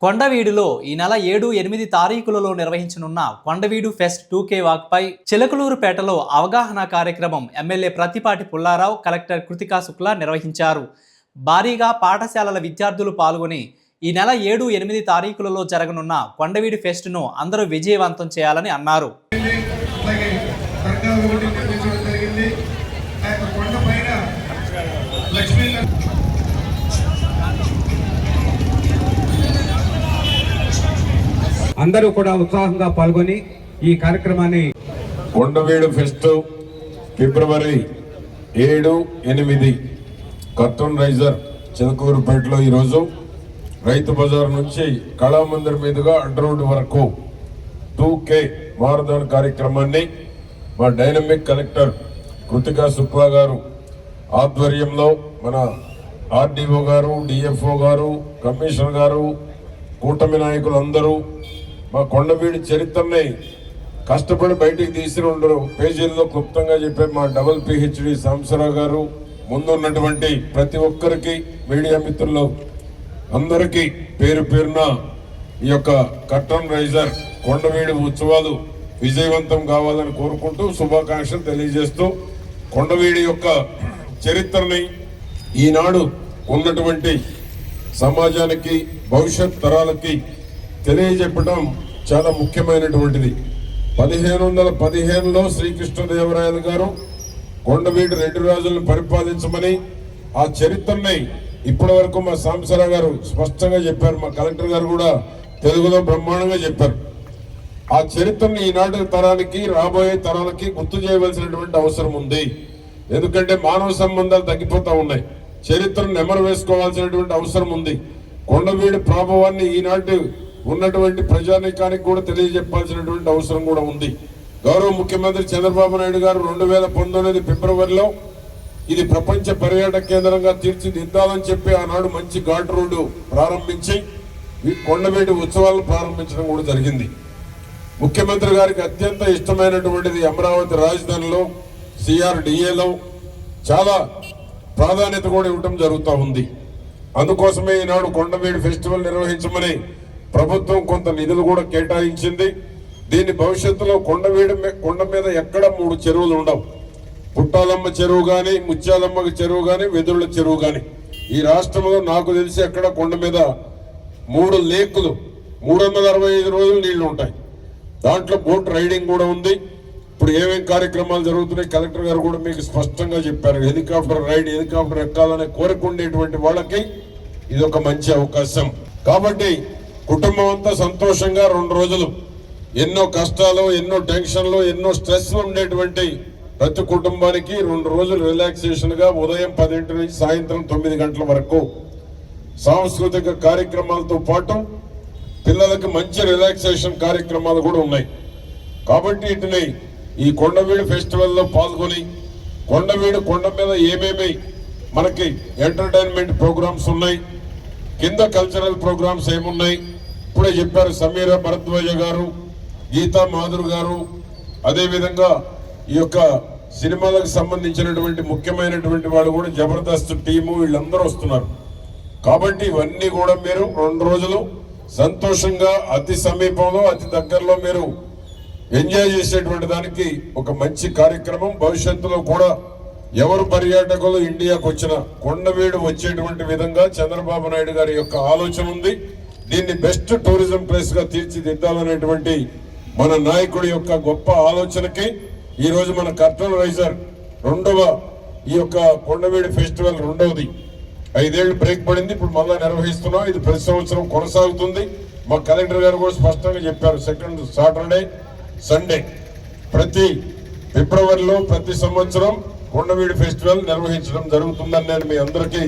కొండవీడులో ఈ నెల 7, 8 తారీఖులలో నిర్వహించనున్న కొండవీడు ఫెస్ట్ 2K వాక్పై చిలకలూరుపేటలో అవగాహన కార్యక్రమం ఎమ్మెల్యే ప్రత్తిపాటి పుల్లారావు, కలెక్టర్ కృతికా శుక్లా నిర్వహించారు. భారీగా పాఠశాలల విద్యార్థులు పాల్గొని ఈ నెల 7, 8 తారీఖులలో జరగనున్న కొండవీడు ఫెస్ట్ను అందరూ విజయవంతం చేయాలని అన్నారు. అందరూ కూడా ఉత్సాహంగా పాల్గొని ఈ కార్యక్రమాన్ని కొండవీడు ఫెస్ట్ ఫిబ్రవరి 7, 8 కర్టన్ రైజర్ చిలకూరుపేటలో ఈరోజు రైతు బజార్ నుంచి కళామందిర్ మీదుగా అడ్డ రోడ్డు వరకు 2K మారథాన్ కార్యక్రమాన్ని మా డైనమిక్ కలెక్టర్ కృతికా శుక్లా గారు ఆధ్వర్యంలో మన ఆర్డీఓ గారు, డిఎఫ్ఓ గారు, కమిషనర్ గారు, కూటమి నాయకులు అందరూ మా కొండవీడి చరిత్రని కష్టపడి బయటికి తీసి 2 పేజీల్లో క్లుప్తంగా చెప్పే మా డబుల్ PhD సాంబశివరావు గారు, ముందున్నటువంటి ప్రతి ఒక్కరికి, మీడియా మిత్రులు అందరికీ పేరు పేరున ఈ యొక్క కర్టన్ రైజర్ కొండవీడి ఉత్సవాలు విజయవంతం కావాలని కోరుకుంటూ శుభాకాంక్షలు తెలియజేస్తూ, కొండవీడి యొక్క చరిత్రని ఈనాడు ఉన్నటువంటి సమాజానికి, భవిష్యత్ తరాలకి తెలియజెప్పడం చాలా ముఖ్యమైనటువంటిది. 1515లో శ్రీకృష్ణదేవరాయలు గారు కొండవీడు 2 రాజులను పరిపాలించమని ఆ చరిత్రని ఇప్పటి వరకు మా సాంబశివరావు గారు స్పష్టంగా చెప్పారు. మా కలెక్టర్ గారు కూడా తెలుగులో బ్రహ్మాండంగా చెప్పారు. ఆ చరిత్రని ఈనాటి తరానికి, రాబోయే తరాలకి గుర్తు చేయవలసినటువంటి అవసరం ఉంది. ఎందుకంటే మానవ సంబంధాలు తగ్గిపోతూ ఉన్నాయి. చరిత్రను నెమరు వేసుకోవాల్సినటువంటి అవసరం ఉంది. కొండవీడి ప్రభావాన్ని ఈనాటి ఉన్నటువంటి ప్రజానీకానికి కూడా తెలియజెప్పాల్సినటువంటి అవసరం కూడా ఉంది. గౌరవ ముఖ్యమంత్రి చంద్రబాబు నాయుడు గారు 2019 ఫిబ్రవరిలో ఇది ప్రపంచ పర్యాటక కేంద్రంగా తీర్చిదిద్దాలని చెప్పి ఆనాడు మంచి ఘాట్ రోడ్డు ప్రారంభించి కొండవీడి ఉత్సవాలను ప్రారంభించడం కూడా జరిగింది. ముఖ్యమంత్రి గారికి అత్యంత ఇష్టమైనటువంటిది అమరావతి రాజధానిలో CRDAలో చాలా ప్రాధాన్యత కూడా ఇవ్వడం జరుగుతూ ఉంది. అందుకోసమే ఈనాడు కొండవీడి ఫెస్టివల్ నిర్వహించమని ప్రభుత్వం కొంత నిధులు కూడా కేటాయించింది. దీన్ని భవిష్యత్తులో కొండ మీద ఎక్కడ 3 చెరువులు ఉండవు. పుట్టాలమ్మ చెరువు కానీ, ముత్యాలమ్మ చెరువు కానీ, వెదుళ్ళ చెరువు కానీ ఈ రాష్ట్రంలో నాకు తెలిసి ఎక్కడ కొండ మీద 3 లేకులు 365 రోజులు నీళ్లు ఉంటాయి. దాంట్లో బోట్ రైడింగ్ కూడా ఉంది. ఇప్పుడు ఏమేం కార్యక్రమాలు జరుగుతున్నాయి కలెక్టర్ గారు కూడా మీకు స్పష్టంగా చెప్పారు. హెలికాప్టర్ రైడ్, హెలికాప్టర్ ఎక్కాలనే కోరిక ఉండేటువంటి వాళ్ళకి ఇది ఒక మంచి అవకాశం. కాబట్టి కుటుంబం అంతా సంతోషంగా 2 రోజులు ఎన్నో కష్టాలు, ఎన్నో టెన్షన్లు, ఎన్నో స్ట్రెస్లు ఉండేటువంటి ప్రతి కుటుంబానికి 2 రోజులు రిలాక్సేషన్ గా ఉదయం 10 నుంచి సాయంత్రం 9 గంటల వరకు సాంస్కృతిక కార్యక్రమాలతో పాటు పిల్లలకి మంచి రిలాక్సేషన్ కార్యక్రమాలు కూడా ఉన్నాయి. కాబట్టి వీటిని ఈ కొండవీడు ఫెస్టివల్లో పాల్గొని కొండ మీద ఏమేమి మనకి ఎంటర్టైన్మెంట్ ప్రోగ్రామ్స్ ఉన్నాయి, కింద కల్చరల్ ప్రోగ్రామ్స్ ఏమున్నాయి ఇప్పుడే చెప్పారు. సమీర భరద్వాజ గారు, గీతా మాధుర్ గారు, అదేవిధంగా ఈ యొక్క సినిమాలకు సంబంధించినటువంటి ముఖ్యమైనటువంటి వాళ్ళు కూడా జబర్దస్త్ టీము వీళ్ళందరూ వస్తున్నారు. కాబట్టి ఇవన్నీ కూడా మీరు 2 రోజులు సంతోషంగా అతి సమీపంలో, అతి దగ్గరలో మీరు ఎంజాయ్ చేసేటువంటి దానికి ఒక మంచి కార్యక్రమం. భవిష్యత్తులో కూడా ఎవరు పర్యాటకులు ఇండియాకు వచ్చినా కొండవీడు వచ్చేటువంటి విధంగా చంద్రబాబు నాయుడు గారి యొక్క ఆలోచన ఉంది. దీన్ని బెస్ట్ టూరిజం ప్లేస్ గా తీర్చిదిద్దాలనేటువంటి మన నాయకుడి యొక్క గొప్ప ఆలోచనకి ఈరోజు మన కర్టన్ రైజర్ 2వ ఈ యొక్క కొండవీడి ఫెస్టివల్ 2వది. 5 ఏళ్ళు బ్రేక్ పడింది, ఇప్పుడు మళ్ళా నిర్వహిస్తున్నాం. ఇది ప్రతి సంవత్సరం కొనసాగుతుంది. మా కలెక్టర్ గారు కూడా స్పష్టంగా చెప్పారు. 2nd సాటర్డే, సండే ప్రతి ఫిబ్రవరిలో ప్రతి సంవత్సరం కొండవీడి ఫెస్టివల్ నిర్వహించడం జరుగుతుందని నేను మీ అందరికీ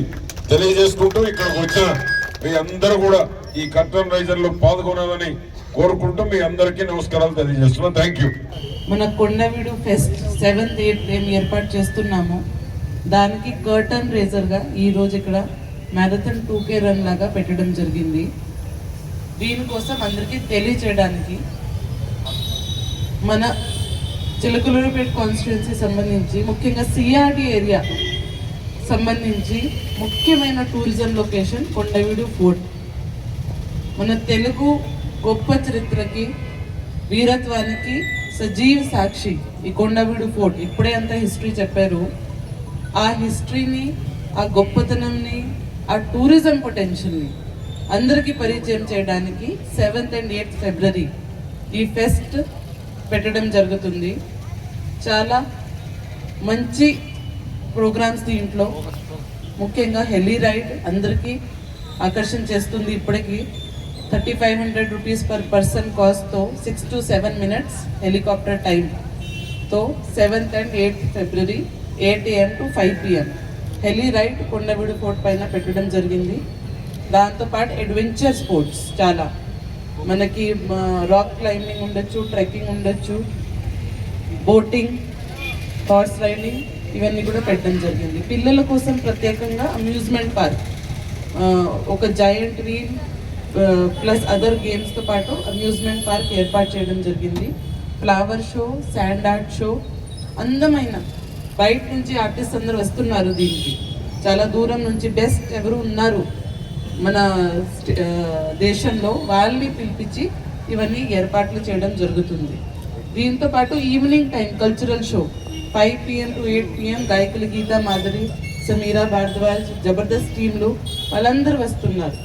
తెలియజేసుకుంటూ, ఇక్కడికి వచ్చిన మీ అందరూ కూడా ఈ కర్టన్ రైజర్ లో పాల్గొనాలని కోరుకుంటూ మీ అందరికీ నమస్కారాలు తెలియజేస్తున్నాను. Thank you. మన కొండవీడు ఫెస్ట్ 7th, 8th మేము ఏర్పాటు చేస్తున్నాము. దానికి కర్టన్ రైజర్గా ఈరోజు ఇక్కడ మ్యారథాన్ 2K రన్ లాగా పెట్టడం జరిగింది. దీనికోసం అందరికీ తెలియచేయడానికి మన చిలకలూరుపేట కాన్స్టిట్యున్సీ సంబంధించి ముఖ్యంగా CRD ఏరియా సంబంధించి ముఖ్యమైన టూరిజం లొకేషన్ కొండవీడు ఫోర్ట్. మన తెలుగు గొప్ప చరిత్రకి వీరత్వానికి సజీవ్ సాక్షి ఈ కొండవీడు ఫోర్ట్. ఇప్పుడే అంత హిస్టరీ చెప్పారు. ఆ హిస్టరీని, ఆ గొప్పతనంని, ఆ టూరిజం పొటెన్షియల్ని అందరికీ పరిచయం చేయడానికి 7th and 8th ఫిబ్రవరి ఈ ఫెస్ట్ పెట్టడం జరుగుతుంది. చాలా మంచి ప్రోగ్రామ్స్ దీంట్లో, ముఖ్యంగా హెలీ రైడ్ అందరికీ ఆకర్షణ చేస్తుంది. ఇప్పటికీ 3500 రూపీస్ పర్ పర్సన్ కాస్ట్తో 6 to 7 minutes హెలికాప్టర్ టైంతో 7th and 8th February 8 AM to 5 PM heli ride Kondaveedu fort పైన పెట్టడం జరిగింది. దాంతోపాటు అడ్వెంచర్ స్పోర్ట్స్ చాలా మనకి రాక్ క్లైంబింగ్ ఉండొచ్చు, ట్రెక్కింగ్ ఉండొచ్చు, బోటింగ్, హార్స్ రైడింగ్ ఇవన్నీ కూడా పెట్టడం జరిగింది. పిల్లల కోసం ప్రత్యేకంగా అమ్యూజ్మెంట్ పార్క్, ఒక జాయింట్ వీల్ ప్లస్ అదర్ గేమ్స్తో పాటు అమ్యూజ్మెంట్ పార్క్ ఏర్పాటు చేయడం జరిగింది. Flower show, sand art show, అందమైన బయట నుంచి ఆర్టిస్ట్ అందరూ వస్తున్నారు దీనికి. చాలా దూరం నుంచి బెస్ట్ ఎవరు ఉన్నారు మన దేశంలో వాళ్ళని పిలిపించి ఇవన్నీ ఏర్పాట్లు చేయడం జరుగుతుంది. దీంతో పాటు evening time cultural show 5 PM to 8 PM గాయకులు గీతా మాధురి, సమీరా భారద్వాజ్, జబర్దస్త్ టీంలు వాళ్ళందరూ వస్తున్నారు.